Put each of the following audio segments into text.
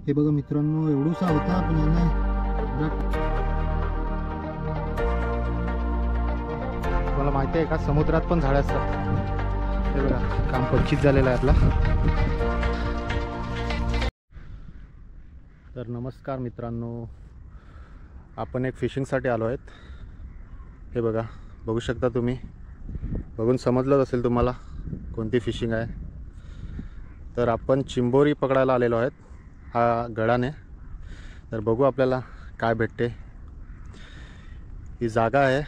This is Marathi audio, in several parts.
हे बघा मित्रांनो, एवढूसा होता पण याने तुम्हाला माहिती आहे का, समुद्रात पण झाडं असतात। हे बघा, काम पच्चीस झालेलं आहे आपला। तर नमस्कार मित्रांनो, आपण एक फिशिंगसाठी आलो आहेत। हे बघा, बघू शकता तुम्ही, बघून समजलंच असेल तुम्हाला कोणती फिशिंग आहे। तर आपण चिंबोरी पकडायला आलेलो आहेत हा गडाने। तर बघू आपल्याला काय भेटते। ही जागा आहे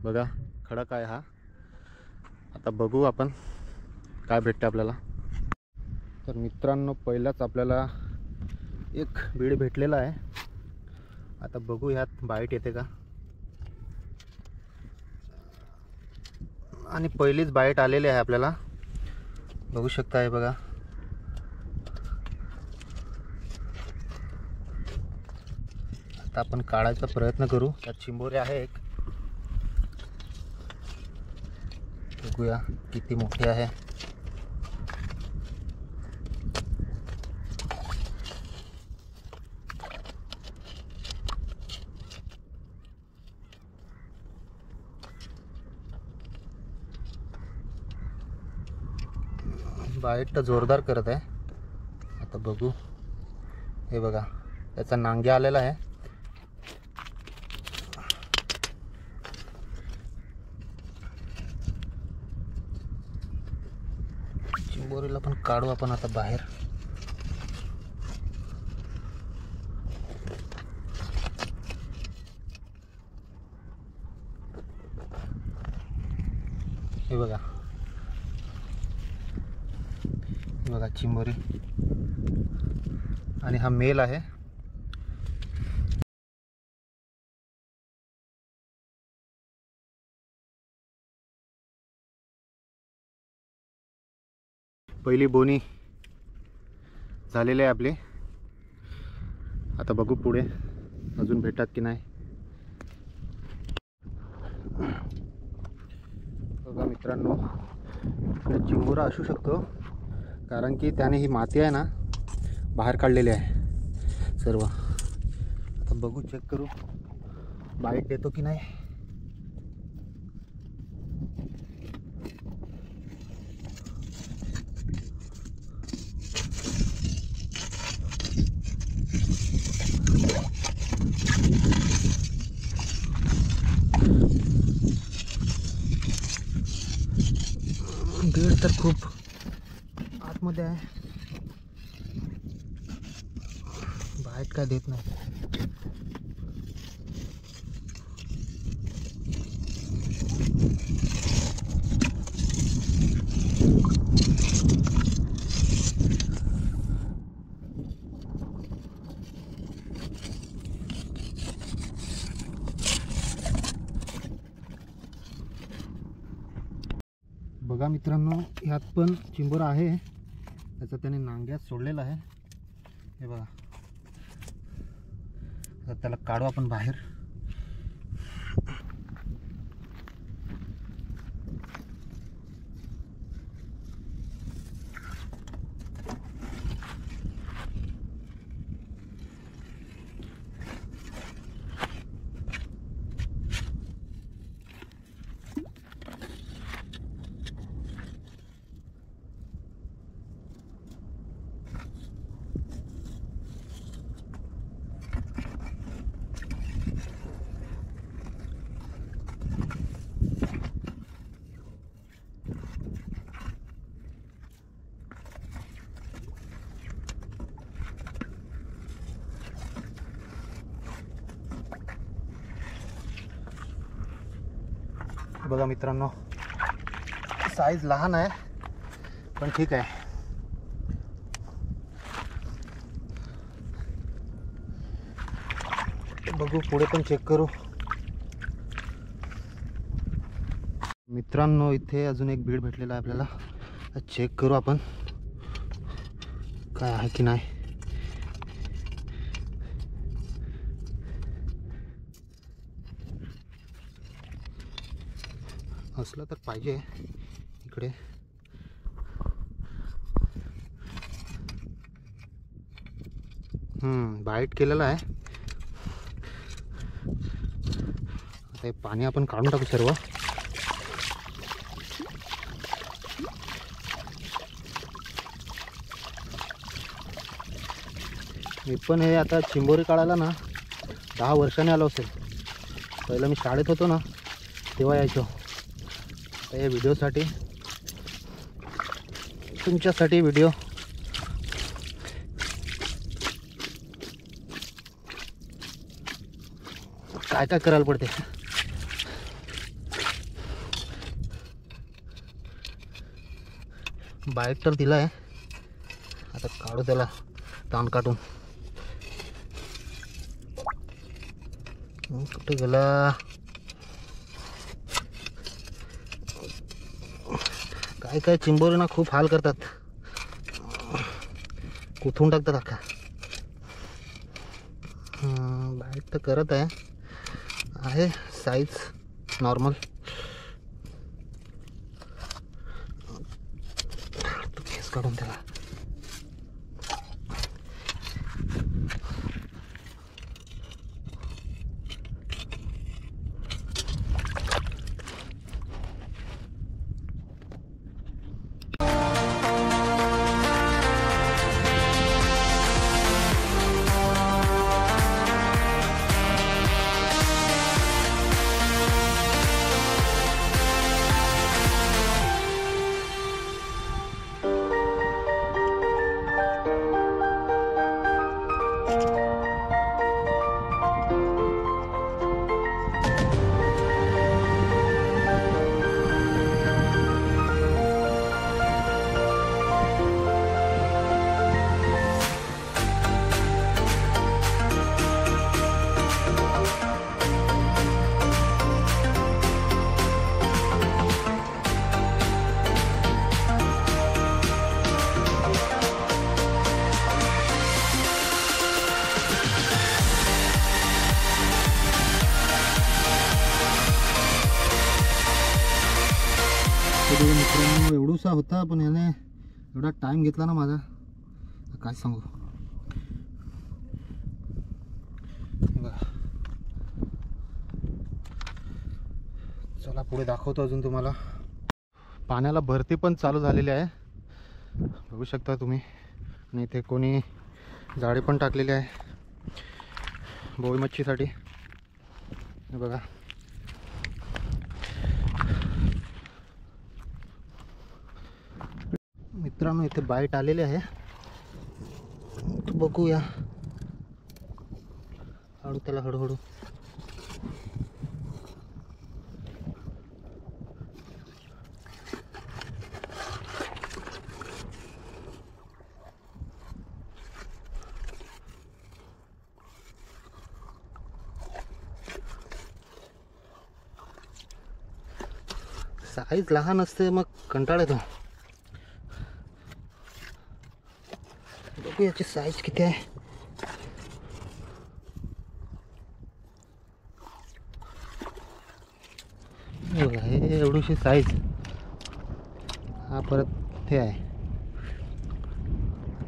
बघा, खडक आहे हा। आता बघू आपण काय भेटते आपल्याला। तर मित्रांनो, पहिलाच आपल्याला एक बीड भेटलेला आहे। आता बघू ह्यात बाईट येते का। आणि पहिलीच बाईट आलेली आहे आपल्याला, बघू शकता। आहे बघा, आता आपण काढायचा प्रयत्न करू। त्यात चिंबोरी आहे एक, बघूया किती मोठी आहे। बाईट तर जोरदार करत आहे। आता बघू, हे बघा त्याचा नांग्या आलेला आहे। चिंबोरीला पण काढू आपण आता बाहेर। हे बघा, हे बघा चिंबोरी, आणि हा मेल आहे। पहिली बोनी झालेली आहे आपली। आता बघू पुढे अजून भेटतात की नाही। बघा मित्रांनो, इकडे चिंबोरा असू शकतो, कारण की त्याने ही माती आहे ना बाहेर काढलेली आहे सर्व। आता बघू, चेक करू बाईट देतो की नाही। बीड तर खूप आतमध्ये आहे, बाईट काय देत नाही। बघा मित्रांनो, ह्यात पण चिंबोरा आहे, त्याचा त्याने नांग्यात सोडलेला आहे। हे बघा, तर त्याला काढू आपण बाहेर। बघा मित्रांनो, साईज लहान आहे पण ठीक आहे। बघू पुढे पण चेक करू। मित्रांनो, इथे अजून एक बीड भेटलेला आहे आपल्याला, चेक करू आपण काय आहे की नाही। असलं तर पाहिजे इकडे। बाईट केलेला आहे. आता हे पाणी आपण काढून टाकू सर्व. मी पण हे आता चिंबोरी काढायला ना 10 वर्षांनी आलो असेल. पहिलं मी शाळेत होतो ना तेव्हा यायचो. आता या व्हिडिओसाठी, तुमच्यासाठी व्हिडिओ. काय काय करायला पडते. बाईक तर दिला आहे, आता काढू त्याला ताण काढून. कुठे गेला. काय काय चिंबोरी ना खूप हाल करतात, कुठून टाकतात अख्खा. बाईक तर करत आहे साईज नॉर्मल. केस काढून त्याला. मित्रांनो एवढूसा होता, पण याने एवढा टाइम घेतला ना माझा, काय सांगू. बघा, चला पुढे दाखवतो अजून तुम्हाला. पाण्याला भरती पण चालू झालेली आहे, बघू शकता तुम्ही. आणि इथे कोणी जाळी पण टाकलेली आहे बोई मच्छीसाठी. बघा, मित्रांनो इथे बाईट आलेले आहे, बघूया. हळू त्याला, हळूहळू. साईज लहान असते मग कंटाळा येतो. बघू याची साईज किती आहे. बघा, हे एवढीशी साईज. हा परत हे आहे,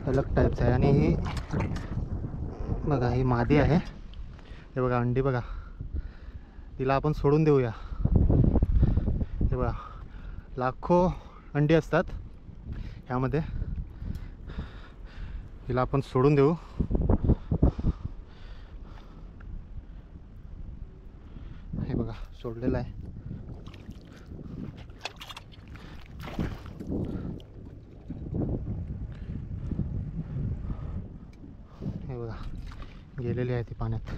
अलग टाईपचा आहे. आणि ही बघा, ही मादी आहे. हे बघा अंडी बघा, तिला आपण सोडून देऊया. हे बघा, लाखो अंडी असतात ह्यामध्ये, तिला आपण सोडून देऊ. हे बघा सोडलेलं आहे. हे बघा गेलेली आहे ती पाण्यात.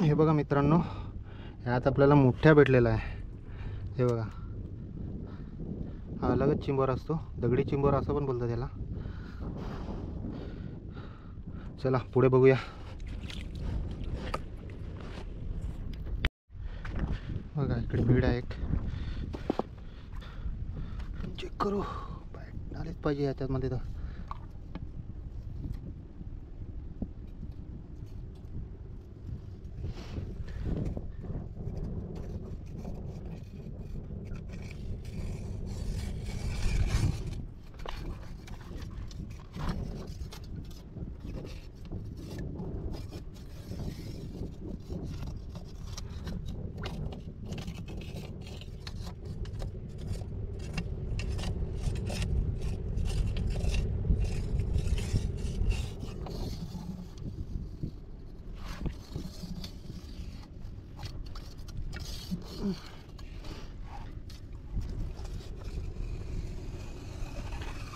हे बघा मित्रांनो, ह्यात आपल्याला मोठ्या भेटलेला आहे. हे बघा, हा अलगच चिंबोरा असतो, दगडी चिंबोरा असं पण बोलतात त्याला. चला पुढे बघूया. बघा इकडे भीड आहे एक, चेक करू. बाईट आलेच पाहिजे ह्याच्यामध्ये तर.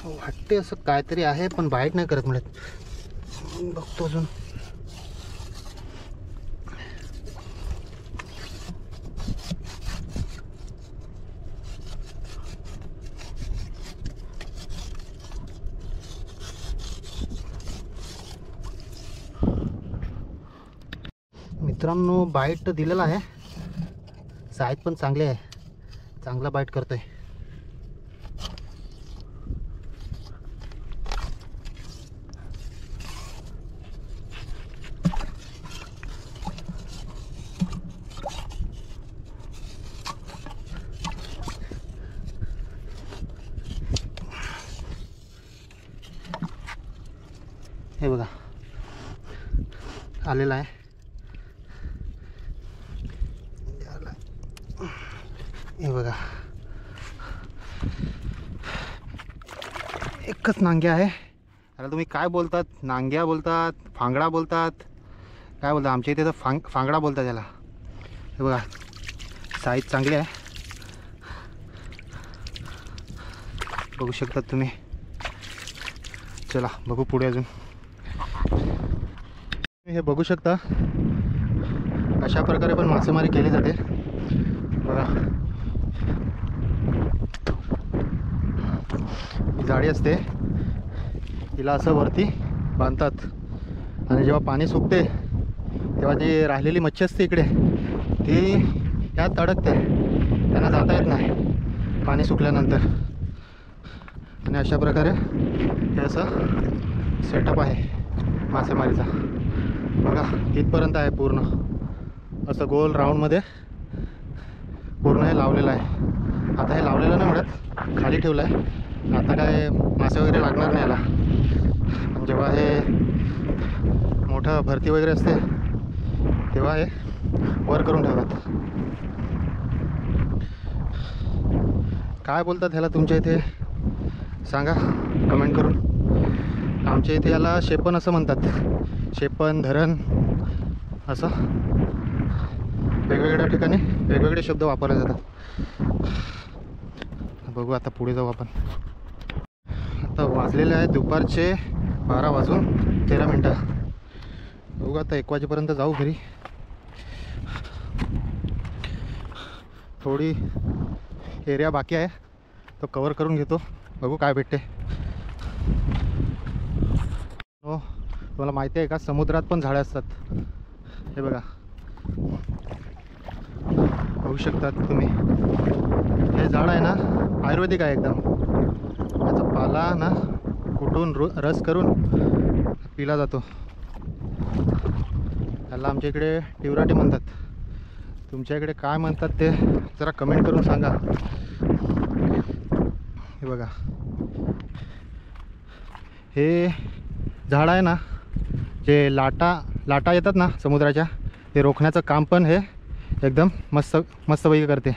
वाटते असं काहीतरी आहे, पण बाईट नाही करत म्हणत. बघतो अजून. मित्रांनो बाईट तर दिलेला आहे, साईज पण चांगले आहे, चांगला बाईट करतोय. हे बघा आलेला आहे. हे बघा एकच नांग्या आहे. आता तुम्ही काय बोलतात, नांग्या बोलतात, फांगडा बोलतात, काय बोलतात? आमच्या इथे तर फांगडा बोलतात त्याला. हे बघा साईज चांगली आहे, बघू शकतात तुम्ही. चला बघू पुढे अजून. हे बघू शकता अशा प्रकारे पण मासेमारी केली जाते बघा. जाळी असते, तिला असं वरती बांधतात आणि जेव्हा पाणी सुकते तेव्हा जी राहिलेली मच्छी असते इकडे ती त्यात अडकते, त्यांना जाता येत नाही पाणी सुकल्यानंतर. आणि अशा प्रकारे हे असं सेटअप आहे मासेमारीचा. बघा इथपर्यंत आहे पूर्ण असं गोल राऊंडमध्ये पूर्ण हे लावलेलं आहे. आता हे लावलेलं नाही म्हणत, खाली ठेवलं आहे. आता काय मासे वगैरे लागणार नाही याला. जेव्हा हे मोठं भरती वगैरे असते तेव्हा हे वर करून ठेवतात. काय बोलतात ह्याला तुमच्या इथे सांगा कमेंट करून. आमच्या इथे याला शेपण असं म्हणतात, शेपण, धरण असं वेगवेगळ्या ठिकाणी वेगवेगळे शब्द वापरले जातात. बघू आता पुढे जाऊ आपण. आता वाजलेले आहे दुपारचे 12:13. बघू आता 1 वाजेपर्यंत जाऊ घरी. थोडी एरिया बाकी आहे तो कवर करून घेतो, बघू काय भेटते. हो तुम्हाला माहिती आहे का, समुद्रात पण झाडं असतात. हे बघा बघू शकतात तुम्ही. हे झाड आहे ना आयुर्वेदिक आहे एकदम. याचा पाला ना कुटून रस करून पिला जातो. त्याला आमच्या इकडे टिवराटी म्हणतात. तुमच्या इकडे काय म्हणतात ते जरा कमेंट करून सांगा. हे बघा हे झाड आहे ना, जे लाटा येतात ना समुद्राच्या, ते रोखण्याचं काम पण हे एकदम मस्तपैकी करते.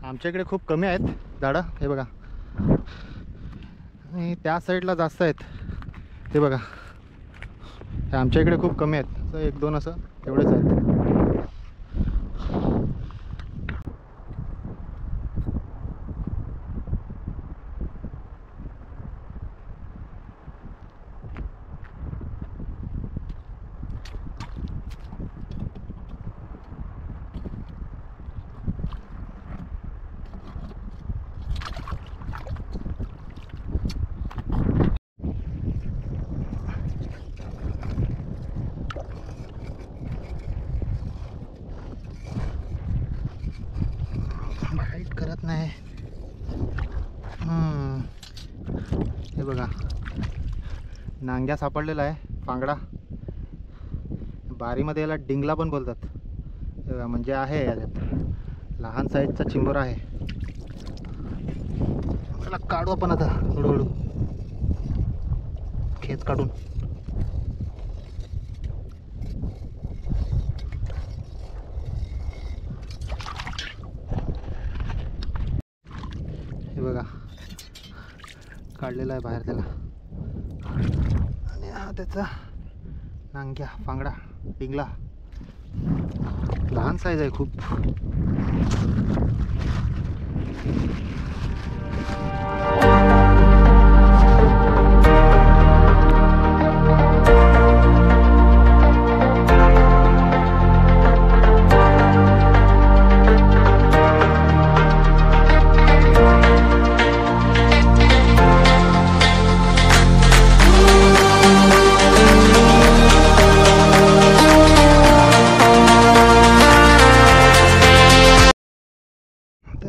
आमच्या इकडे खूप कमी आहेत झाडं. हे बघा आणि त्या साईडला जास्त आहेत. ते बघा हे आमच्या इकडे खूप कमी आहेत, असं 1-2 असं एवढेच आहेत. करत नाही. हे बघा नांग्या सापडलेला आहे, फांगडा. बारीमध्ये याला डिंगला पण बोलतात. हे बघा म्हणजे आहे याच्यात लहान साईजचा चिंबोरा आहे. त्याला काढू आपण आता हळूहळू खेच काढून. हे बघा काढलेला आहे बाहेर त्याला. आणि हा त्याचा नांग्या, फांगडा, डिंगला. लहान साईज आहे खूप.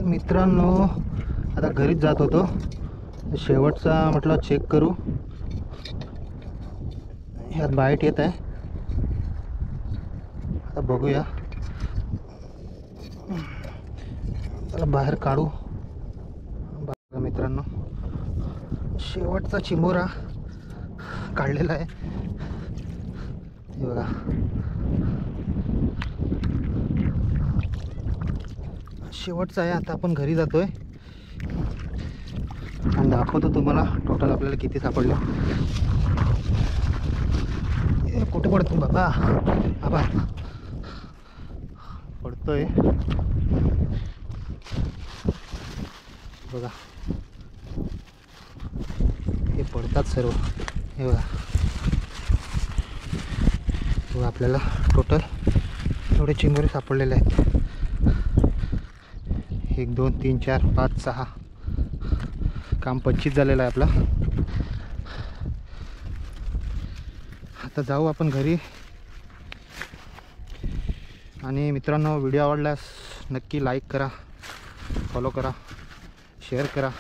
मित्रांनो आता घरीच जात होतो, शेवटचा म्हटलं चेक करू. ह्यात बाईट येत आहे, आता बघूया. त्याला बाहेर काढू. बघा मित्रांनो, शेवटचा चिमोरा काढलेला आहे. हे बघा, शेवटचा आहे. आता आपण घरी जातोय आणि दाखवतो तुम्हाला टोटल आपल्याला किती सापडले. कुठे पडतो बाबा, बाबा पडतोय बघा. हे पडतात सर्व. हे बघा, आपल्याला टोटल एवढे चिंबोरे सापडलेले आहेत. 1 2 3 4 5 6. काम 25 झालेलं आहे आपला. आता जाऊ आपण घरी. आणि मित्रांनो, व्हिडिओ आवडल्यास नक्की लाईक करा, फॉलो करा, शेअर करा.